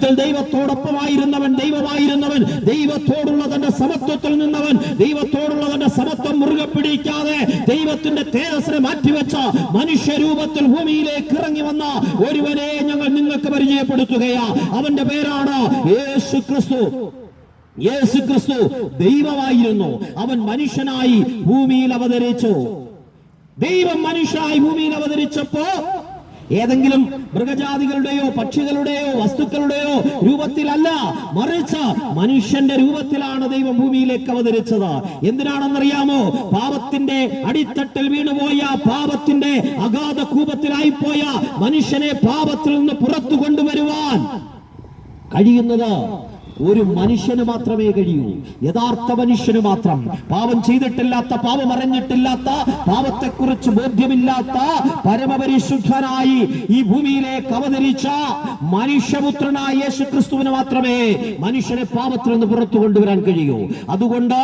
ലോകത്തിൽ ദൈവത്തോടൊപ്പമായിരുന്നവൻ, ദൈവമായിരുന്നവൻ, ദൈവത്തോടുള്ള തന്റെ സമത്വത്തിൽ നിന്നവൻ, ദൈവത്തോടുള്ള തന്റെ സമത്വം മുറുകെ പിടിക്കാതെ ദൈവത്തിന്റെ തേജസ്സിനെ മാറ്റിവെച്ച മനുഷ്യരൂപത്തിൽ ഭൂമിയിലേക്ക് ഇറങ്ങി വന്ന ഒരുവനെ ഞങ്ങൾ നിങ്ങൾക്ക് പരിചയപ്പെടുത്തുകയാ. അവന്റെ പേരാണ് യേശു ക്രിസ്തു. യേശു ക്രിസ്തു ദൈവമായിരുന്നു. അവൻ മനുഷ്യനായി ഭൂമിയിൽ അവതരിച്ചു. ദൈവം മനുഷ്യനായി ഭൂമിയിൽ അവതരിച്ചപ്പോ ഏതെങ്കിലും മൃഗജാതികളുടെയോ പക്ഷികളുടെയോ വസ്തുക്കളുടെയോ രൂപത്തിലല്ല, മറിച്ച് മനുഷ്യന്റെ രൂപത്തിലാണ് ദൈവം ഭൂമിയിലേക്ക് അവതരിച്ചത്. എന്തിനാണെന്നറിയാമോ? പാപത്തിന്റെ അടിത്തട്ടിൽ വീണുപോയ, പാപത്തിന്റെ അഗാധ കൂപത്തിലായിപ്പോയ മനുഷ്യനെ പാപത്തിൽ നിന്ന് പുറത്തു കൊണ്ടുവരുവാൻ കഴിയുന്നത് ഒരു മനുഷ്യന് മാത്രമേ കഴിയൂ. യഥാർത്ഥ മനുഷ്യന് മാത്രം. പാപം ചെയ്തിട്ടില്ലാത്ത, പാപം അറിഞ്ഞിട്ടില്ലാത്ത, പാപത്തെക്കുറിച്ച് ബോധ്യമില്ലാത്ത പരമപരിശുദ്ധനായി ഈ ഭൂമിയിലേക്ക് അവതരിച്ച മനുഷ്യപുത്രനായ യേശു ക്രിസ്തുവിന് മാത്രമേ മനുഷ്യനെ പാപത്തിൽ നിന്ന് പുറത്തു കൊണ്ടുവരാൻ കഴിയൂ. അതുകൊണ്ട്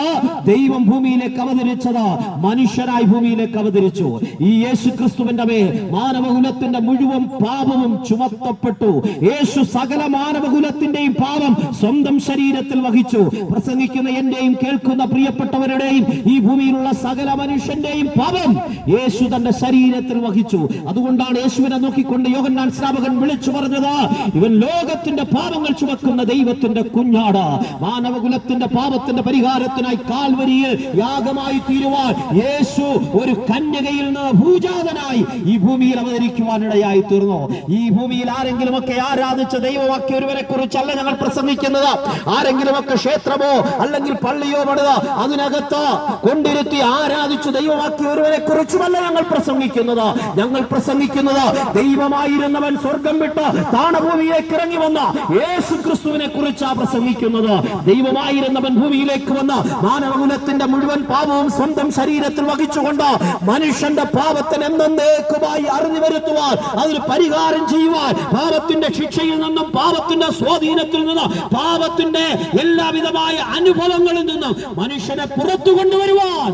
ദൈവം ഭൂമിയിലേക്ക് അവതരിച്ചത് മനുഷ്യനായി ഭൂമിയിലേക്ക് അവതരിച്ചു. ഈ യേശു ക്രിസ്തുവിന്റെ മേൽ മാനവകുലത്തിന്റെ മുഴുവൻ പാപവും ചുമത്തപ്പെട്ടു. യേശു സകല മാനവകുലത്തിന്റെയും പാപം സ്വന്തം ശരീരത്തിൽ വഹിച്ചു. പ്രസംഗിക്കുന്ന എന്റെയും കേൾക്കുന്ന പ്രിയപ്പെട്ടവരുടെയും ഈ ഭൂമിയിലുള്ള സകല മനുഷ്യന്റെയും പാപം യേശു തന്റെ ശരീരത്തിൽ വഹിച്ചു. അതുകൊണ്ടാണ് യേശുവിനെ നോക്കിക്കൊണ്ട് യോഹന്നാൻ സ്നാപകൻ വിളിച്ചു പറഞ്ഞത്, ഇവൻ ലോകത്തിന്റെ പാപങ്ങൾ ചുമക്കുന്ന ദൈവത്തിന്റെ കുഞ്ഞാട്. മാനവകുലത്തിന്റെ പാപത്തിന്റെ പരിഹാരത്തിനായി കാൽവരിയിൽ യാഗമായി തീരുവാൻ യേശു ഒരു കന്യകയിൽ നിന്ന് ഭൂജാതനായി ഈ ഭൂമിയിൽ അവതരിക്കുവാനിടയായി തീർന്നു. ഈ ഭൂമിയിൽ ആരെങ്കിലും ഒക്കെ ആരാധിച്ച ദൈവവാക്യ ഒരുവരെ കുറിച്ചല്ല ഞങ്ങൾ പ്രസംഗിക്കുന്നത്. ആരെങ്കിലുമൊക്കെ ക്ഷേത്രമോ അല്ലെങ്കിൽ പള്ളിയോ പണിത അതിനകത്ത് കൊണ്ടിരുത്തി ആരാധിച്ചു ദൈവവാക്യ ഒരുവരെ കുറിച്ചുമല്ല ഞങ്ങൾ പ്രസംഗിക്കുന്നത്. ഞങ്ങൾ പ്രസംഗിക്കുന്നത് ദൈവമായിരുന്നവൻ സ്വർഗം വിട്ട് താണഭൂമിയിലേക്ക് ഇറങ്ങി വന്ന യേശു ക്രിസ്തുവിനെ കുറിച്ചാണ് പ്രസംഗിക്കുന്നത്. ദൈവമായിരുന്നവൻ ഭൂമിയിലേക്ക് വന്ന മാനവകുലത്തിന്റെ മുഴുവൻ പാപവും സ്വന്തം ശരീരത്തിൽ വഹിച്ചുകൊണ്ട് മനുഷ്യന്റെ പാപത്തിന് എന്നേക്കുമായി അറിഞ്ഞു വരുത്തുവാൻ, അതിന് പരിഹാരം ചെയ്യുവാൻ, പാപത്തിന്റെ ശിക്ഷയിൽ നിന്നും പാപത്തിന്റെ സ്വാധീനത്തിൽ നിന്നും പാപത്തിന്റെ എല്ലാവിധമായ അനുഭവങ്ങളിൽ നിന്നും മനുഷ്യനെ പുറത്തു കൊണ്ടുവരുവാൻ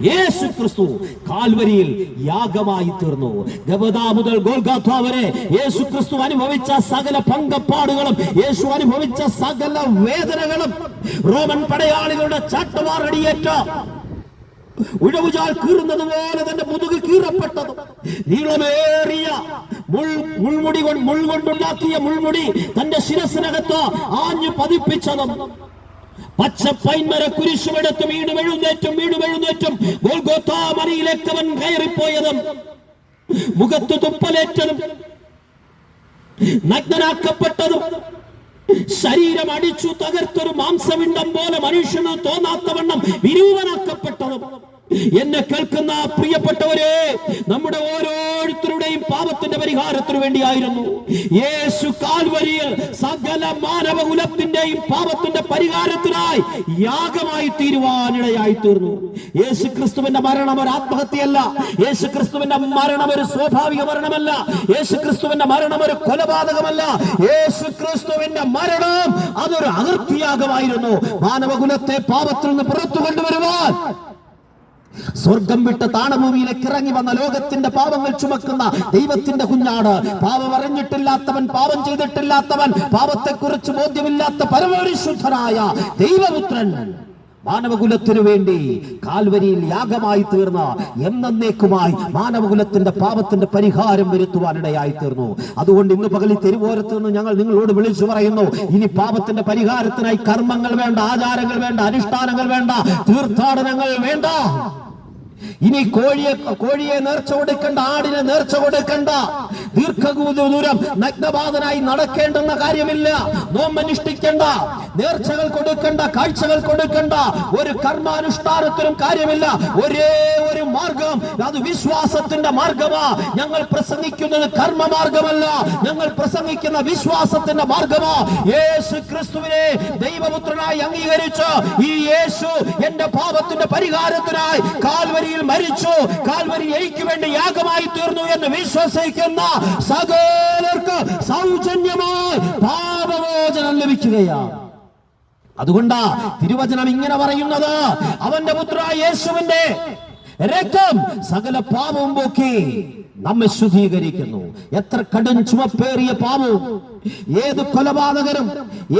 യേശു ക്രിസ്തു കാൽവരിയിൽ യാഗമായി തീർന്നു. ഗബദ മുതൽ ഗോൽഗോഥ വരെ യേശു ക്രിസ്തു അനുഭവിച്ച സകല പങ്കപ്പാടുകളും, യേശു അനുഭവിച്ച സകല വേദനകളും, റോമൻ പടയാളികളുടെ ചാട്ടവാറടിയേറ്റ ഉഴവുചാൽ കീറുന്നത് പോലെ തന്റെ മുതുക് കീറപ്പെട്ടതും, നീളമേറിയ മുൾകൊണ്ടുണ്ടാക്കിയ മുൾമുടി തന്റെ ശിരസിനകത്ത് ആഞ്ഞു പതിപ്പിച്ചതും, പച്ച പൈൻമര കുരിശുമെടുത്ത് വീണുമെഴുന്നേറ്റും ഗോൽഗോഥാ മലയിലേക്ക് അവൻ കയറിപ്പോയതും, മുഖത്ത് തുപ്പലേറ്റതും, നഗ്നനാക്കപ്പെട്ടതും, ശരീരം അടിച്ചു തകർത്തൊരു മാംസവിണ്ടം പോലെ മനുഷ്യന് തോന്നാത്തവണ്ണം വിരൂപനാക്കപ്പെട്ടതും. എന്നെ കേൾക്കുന്ന പ്രിയപ്പെട്ടവരെ, നമ്മുടെ ഓരോരുത്തരുടെയും പാപത്തിന്റെ പരിഹാരത്തിനു വേണ്ടിയായിരുന്നു യേശു കാൽവരിയിൽ സകല മാനവകുലത്തിന്റെയും പാപത്തിന്റെ പരിഹാരത്തിനായി യാഗമായി തീരുവാനിടയായി തീർന്നു. യേശു ക്രിസ്തുവിന്റെ മരണം ഒരു ആത്മഹത്യയല്ല. യേശു ക്രിസ്തുവിന്റെ മരണം ഒരു സ്വാഭാവിക മരണമല്ല. യേശു ക്രിസ്തുവിന്റെ മരണം ഒരു കൊലപാതകമല്ല. യേശു ക്രിസ്തുവിന്റെ മരണം അതൊരു അകൃത്യയാഗമായിരുന്നു. മാനവകുലത്തെ പാപത്തിൽ നിന്ന് പുറത്തു കൊണ്ടുവരുവാൻ സ്വർഗം വിട്ട് താണഭൂമിയിലേക്ക് ഇറങ്ങി വന്ന ലോകത്തിന്റെ പാപങ്ങൾ ചുമക്കുന്ന ദൈവത്തിന്റെ കുഞ്ഞാട്, പാപം അറിഞ്ഞിട്ടില്ലാത്തവൻ, പാപം ചെയ്തിട്ടില്ലാത്തവൻ, പാപത്തെക്കുറിച്ച് ബോധ്യമില്ലാത്ത പരമപരിശുദ്ധനായ ദൈവപുത്രൻ മാനവകുലത്തിനു വേണ്ടി കാൽവരിയിൽ യാഗമായി തീർന്ന എന്നേക്കുമായി മാനവകുലത്തിന്റെ പാപത്തിന്റെ പരിഹാരം വരുത്തുവാനിടയായി തീർന്നു. അതുകൊണ്ട് ഇന്ന് പകലിൽ തെരുവോരത്ത് നിന്ന് ഞങ്ങൾ നിങ്ങളോട് വിളിച്ചു പറയുന്നു, ഇനി പാപത്തിന്റെ പരിഹാരത്തിനായി കർമ്മങ്ങൾ വേണ്ട, ആചാരങ്ങൾ വേണ്ട, അനുഷ്ഠാനങ്ങൾ വേണ്ട, തീർത്ഥാടനങ്ങൾ വേണ്ട. ഇനി കോഴിയെ നേർച്ച കൊടുക്കണ്ട, ആടിനെ നേർച്ച കൊടുക്കണ്ട, ദീർഘദൂരം നഗ്നപാതനായി നടക്കേണ്ടെന്ന കാര്യമില്ല, നോമ്പനുഷ്ഠിക്കണ്ട, നേർച്ചകൾ കൊടുക്കണ്ട, കാഴ്ചകൾ കൊടുക്കണ്ട, ഒരു കർമാനുഷ്ഠാനത്തിനും കാര്യമില്ല. ഒരേ ഒരു മാർഗം, അത് വിശ്വാസത്തിന്റെ മാർഗമാ. ഞങ്ങൾ പ്രസംഗിക്കുന്നത് കർമ്മമാർഗമല്ല, ഞങ്ങൾ പ്രസംഗിക്കുന്ന വിശ്വാസത്തിന്റെ മാർഗമാ. യേശു ക്രിസ്തുവിനെ ദൈവപുത്രനായി അംഗീകരിച്ച് ഈ യേശു എന്റെ പാപത്തിന്റെ പരിഹാരത്തിനായി കാൽവരിയിൽ മരിച്ചു, കാൽവരി എനിക്ക് വേണ്ടി യാഗമായി തീർന്നു എന്ന് വിശ്വസിക്കുന്ന സകലർക്ക് സൗജന്യമായി പാപമോചനം ലഭിക്കുകയാണ്. അതുകൊണ്ടാ തിരുവചനം ഇങ്ങനെ പറയുന്നത്, അവന്റെ പുത്രനായ യേശുവിന്റെ രക്തം സകല പാപവും പോക്കി നമ്മെ ശുദ്ധീകരിക്കുന്നു. എത്ര കടും ചുമപ്പേറിയ പാപവും ഏത് കൊലപാതകരും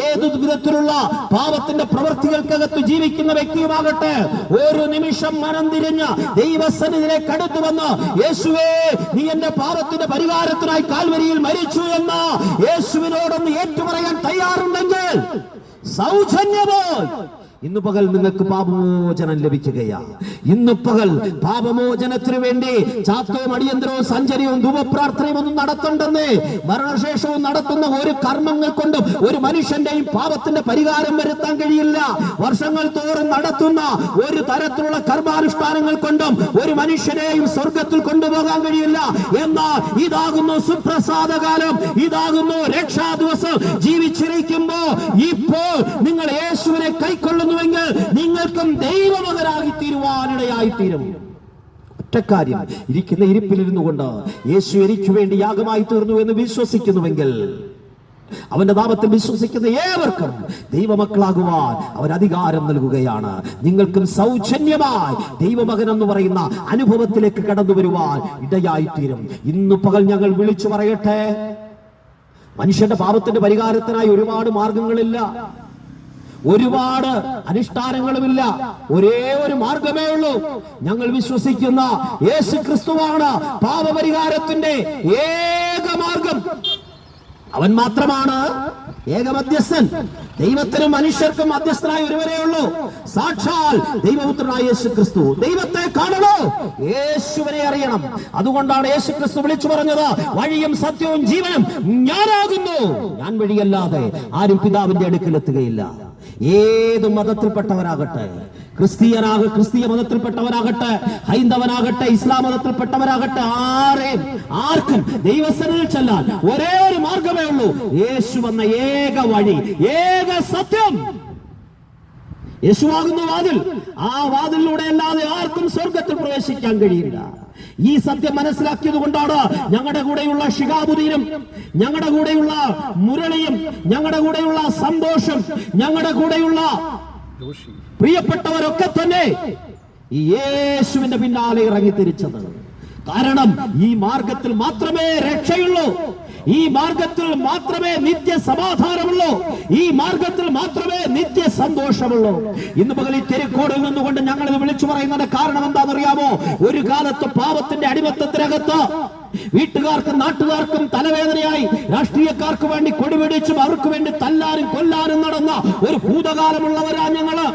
ഏത് വിധത്തിലുള്ള പാപത്തിന്റെ പ്രവൃത്തികൾക്കകത്ത് ജീവിക്കുന്ന വ്യക്തിയുമാകട്ടെ, ഒരു നിമിഷം മനം തിരിഞ്ഞ് ദൈവസന്നിധിയിലേക്ക് അടുത്തു വന്ന് യേശുവേ, നീ എന്റെ പാപത്തിന്റെ പരിഹാരത്തിനായി കാൽവരിയിൽ മരിച്ചു എന്ന് യേശുവിനോടൊന്ന് ഏറ്റുപറയാൻ തയ്യാറുണ്ടെങ്കിൽ സൗജന്യമോ ഇന്നു പകൽ നിങ്ങൾക്ക് പാപമോചനം ലഭിക്കുകയാണ്. ഇന്നു പകൽ പാപമോചനത്തിനു വേണ്ടി ചാത്തവും അടിയന്തരവും സഞ്ചര്യവും ധൂപപ്രാർത്ഥനയും ഒന്നും നടത്തണ്ടെന്ന് മരണശേഷവും നടത്തുന്ന ഒരു കർമ്മങ്ങൾ കൊണ്ടും ഒരു മനുഷ്യന്റെയും പാപത്തിന്റെ പരിഹാരം വരുത്താൻ കഴിയില്ല. വർഷങ്ങൾ തോറും നടത്തുന്ന ഒരു തരത്തിലുള്ള കർമാനുഷ്ഠാനങ്ങൾ കൊണ്ടും ഒരു മനുഷ്യനെയും സ്വർഗത്തിൽ കൊണ്ടുപോകാൻ കഴിയില്ല. എന്നാൽ ഇതാകുന്നു സുപ്രസാദകാലം, ഇതാകുന്നു രക്ഷാ ദിവസം. ജീവിച്ചിരിക്കുമ്പോ ഇപ്പോൾ നിങ്ങൾ യേശുവിനെ കൈക്കൊള്ളുന്നു നിങ്ങൾക്കും ദൈവമകനായി തീരുവാനിടയായിത്തീരും. ഒറ്റക്കാര്യം, ഇരിക്കുന്ന ഇരിപ്പിലിരുന്നു കൊണ്ട് യേശു എനിക്ക് വേണ്ടി യാഗമായി തീർന്നു എന്ന് വിശ്വസിക്കുന്നുവെങ്കിൽ, അവന്റെ നാമത്തിൽ വിശ്വസിക്കുന്ന ഏവർക്കും ദൈവമക്കളാകുവാൻ അവൻ അധികാരം നൽകുകയാണ്. നിങ്ങൾക്കും സൗജന്യമായി ദൈവമകൻ എന്ന് പറയുന്ന അനുഭവത്തിലേക്ക് കടന്നു വരുവാൻ ഇടയായിത്തീരും. ഇന്നു പകൽ ഞങ്ങൾ വിളിച്ചു പറയട്ടെ, മനുഷ്യന്റെ പാപത്തിന്റെ പരിഹാരത്തിനായി ഒരുപാട് മാർഗങ്ങളില്ല, ഒരുപാട് അനുഷ്ഠാനങ്ങളുമില്ല. ഒരേ ഒരു മാർഗമേ ഉള്ളൂ. ഞങ്ങൾ വിശ്വസിക്കുന്ന യേശു ക്രിസ്തുവാണ് പാപപരിഹാരത്തിന്റെ ഏക മാർഗം. അവൻ മാത്രമാണ് ഏക മധ്യസ്ഥൻ. ദൈവത്തിനും മനുഷ്യർക്കും മധ്യസ്ഥനായ ഒരുവരേ ഉള്ളൂ, സാക്ഷാൽ ദൈവപുത്രനായ യേശു ക്രിസ്തു. ദൈവത്തെ കാണണോ, യേശുവിനെ അറിയണം. അതുകൊണ്ടാണ് യേശു ക്രിസ്തു വിളിച്ചു പറഞ്ഞത്, വഴിയും സത്യവും ജീവനും ഞാനാകുന്നു, ഞാൻ വഴിയല്ലാതെ ആരും പിതാവിന്റെ അടുക്കലെത്തുകയില്ല. ഏത് മതത്തിൽപ്പെട്ടവരാകട്ടെ, ക്രിസ്തീയ മതത്തിൽപ്പെട്ടവരാകട്ടെ, ഹൈന്ദവനാകട്ടെ, ഇസ്ലാം മതത്തിൽപ്പെട്ടവരാകട്ടെ, ആർക്കും ദൈവസന്നിധിയിൽ ചെല്ലാൻ ഒരേ ഒരു മാർഗമേ ഉള്ളൂ. യേശു വന്ന ഏക വഴി, ഏക സത്യം. യേശുവാകുന്ന വാതിൽ. ആ വാതിലിലൂടെ അല്ലാതെ ആർക്കും സ്വർഗത്തിൽ പ്രവേശിക്കാൻ കഴിയില്ല. ഈ സത്യം മനസ്സിലാക്കിയത് കൊണ്ടാണ് ഞങ്ങളുടെ കൂടെയുള്ള ഷിഹാബുദ്ദീനും, ഞങ്ങളുടെ കൂടെയുള്ള മുരളിയും, ഞങ്ങളുടെ കൂടെയുള്ള സന്തോഷം, ഞങ്ങളുടെ കൂടെയുള്ള പ്രിയപ്പെട്ടവരൊക്കെ തന്നെ ഈ യേശുവിന്റെ പിന്നാലെ ഇറങ്ങി തിരിച്ചത്. കാരണം ഈ മാർഗത്തിൽ മാത്രമേ രക്ഷയുള്ളൂ, ഈ മാർഗത്തിൽ മാത്രമേ നിത്യ സമാധാനമുള്ളൂ, ഈ മാർഗത്തിൽ മാത്രമേ നിത്യ സന്തോഷമുള്ളൂ. ഇന്ന് പകൽ ഈ തെരുക്കോടിൽ നിന്നുകൊണ്ട് ഞങ്ങൾ ഇത് വിളിച്ചു പറയുന്നതിന്റെ കാരണം എന്താണെന്നറിയാമോ? ഒരു കാലത്ത് പാപത്തിന്റെ അടിമത്തത്തിനകത്ത് വീട്ടുകാർക്കും നാട്ടുകാർക്കും തലവേദനയായി, രാഷ്ട്രീയക്കാർക്ക് വേണ്ടി കൊടിപിടിച്ചും അവർക്ക് വേണ്ടി തല്ലാനും കൊല്ലാനും നടന്ന ഒരു ഭൂതകാലമുള്ളവരാ ഞങ്ങള്.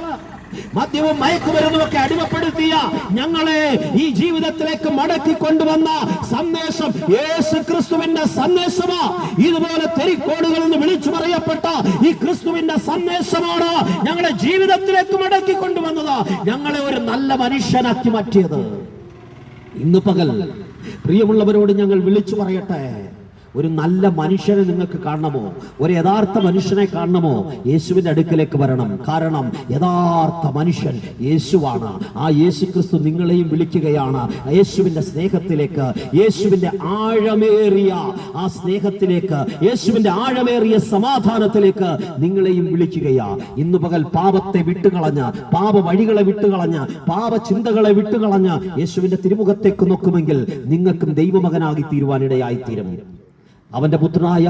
മദ്യവും മയക്കുമരുന്നുമൊക്കെ അടിമപ്പെടുത്തിയ ഞങ്ങളെ ഈ ജീവിതത്തിലേക്ക് മടക്കി കൊണ്ടുവന്ന സന്ദേശം യേശു ക്രിസ്തുവിന്റെ സന്ദേശമാ. ഇതുപോലെ തെരിക്കോടുകളിൽ നിന്ന് വിളിച്ചു പറയപ്പെട്ട ഈ ക്രിസ്തുവിന്റെ സന്ദേശമാണ് ഞങ്ങളെ ജീവിതത്തിലേക്ക് മടക്കി കൊണ്ടുവന്നത്, ഞങ്ങളെ ഒരു നല്ല മനുഷ്യനാക്കി മാറ്റിയത്. ഇന്ന് പകൽ പ്രിയമുള്ളവരോട് ഞങ്ങൾ വിളിച്ചു പറയട്ടെ, ഒരു നല്ല മനുഷ്യനെ നിങ്ങൾക്ക് കാണണമോ, ഒരു യഥാർത്ഥ മനുഷ്യനെ കാണണമോ, യേശുവിന്റെ അടുക്കലേക്ക് വരണം. കാരണം യഥാർത്ഥ മനുഷ്യൻ യേശുവാണ്. ആ യേശു ക്രിസ്തു നിങ്ങളെയും വിളിക്കുകയാണ് യേശുവിന്റെ സ്നേഹത്തിലേക്ക്, യേശുവിന്റെ ആഴമേറിയ ആ സ്നേഹത്തിലേക്ക്, യേശുവിന്റെ ആഴമേറിയ സമാധാനത്തിലേക്ക് നിങ്ങളെയും വിളിക്കുകയാ. ഇന്നു പകൽ പാപത്തെ വിട്ടുകളഞ്ഞ്, പാപ വഴികളെ വിട്ടുകളഞ്ഞ്, പാപ ചിന്തകളെ വിട്ടുകളഞ്ഞ് യേശുവിന്റെ തിരുമുഖത്തേക്ക് നോക്കുമെങ്കിൽ നിങ്ങൾക്കും ദൈവമകനാകി തീരുവാനിടയായിത്തീരും. അവന്റെ പുത്രനായ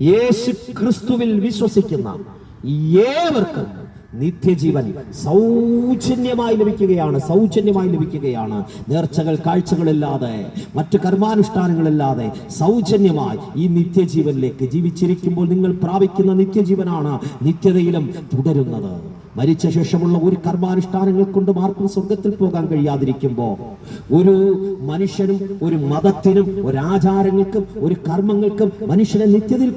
യേശു ക്രിസ്തുവിൽ വിശ്വസിക്കുന്ന ഏവർക്കും നിത്യജീവൻ സൗജന്യമായി ലഭിക്കുകയാണ്. നേർച്ചകൾ, കാഴ്ചകളില്ലാതെ, മറ്റു കർമാനുഷ്ഠാനങ്ങളില്ലാതെ സൗജന്യമായി ഈ നിത്യജീവനിലേക്ക് ജീവിച്ചിരിക്കുമ്പോൾ നിങ്ങൾ പ്രാപിക്കുന്ന നിത്യജീവനാണ് നിത്യതയിലും തുടരുന്നത്. മരിച്ച ശേഷമുള്ള ഒരു കർമാനുഷ്ഠാനങ്ങൾ കൊണ്ടും ആർക്കും സ്വർഗത്തിൽ പോകാൻ കഴിയാതിരിക്കുമ്പോ, ഒരു മനുഷ്യനും ഒരു മതത്തിനും ഒരു ആചാരങ്ങൾക്കും ഒരു കർമ്മങ്ങൾക്കും മനുഷ്യനെ നിത്യതയിൽ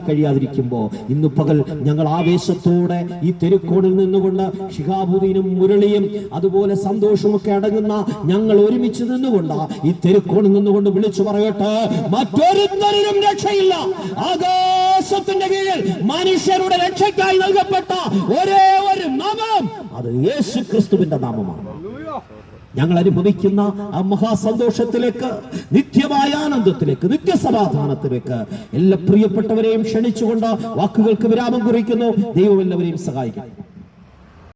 കഴിയാതിരിക്കുമ്പോ, ഇന്ന് പകൽ ഞങ്ങൾ ആവേശത്തോടെ ഈ തെരുക്കോടിൽ നിന്നുകൊണ്ട് ഷിഹാബുദ്ദീനും മുരളിയും അതുപോലെ സന്തോഷമൊക്കെ അടങ്ങുന്ന ഞങ്ങൾ ഒരുമിച്ച് നിന്നുകൊണ്ട് ഈ തെരുക്കോടിൽ നിന്നുകൊണ്ട് വിളിച്ചു പറയട്ടെ, മറ്റൊരുത്തരിലും രക്ഷയില്ല. ആകാശത്തിന്റെ കീഴിൽ മനുഷ്യരുടെ രക്ഷയ്ക്കായി നൽകപ്പെട്ട ഒരേ ഒരു നാമം, അത് യേശു ക്രിസ്തുവിന്റെ നാമമാണ്. ഞങ്ങൾ അനുഭവിക്കുന്ന ആ മഹാസന്തോഷത്തിലേക്ക്, നിത്യമായ ആനന്ദത്തിലേക്ക്, നിത്യസമാധാനത്തിലേക്ക് എല്ലാ പ്രിയപ്പെട്ടവരെയും ക്ഷണിച്ചുകൊണ്ട് വാക്കുകൾക്ക് വിരാമം കുറിക്കുന്നു. ദൈവം എല്ലാവരെയും സഹായിക്കും.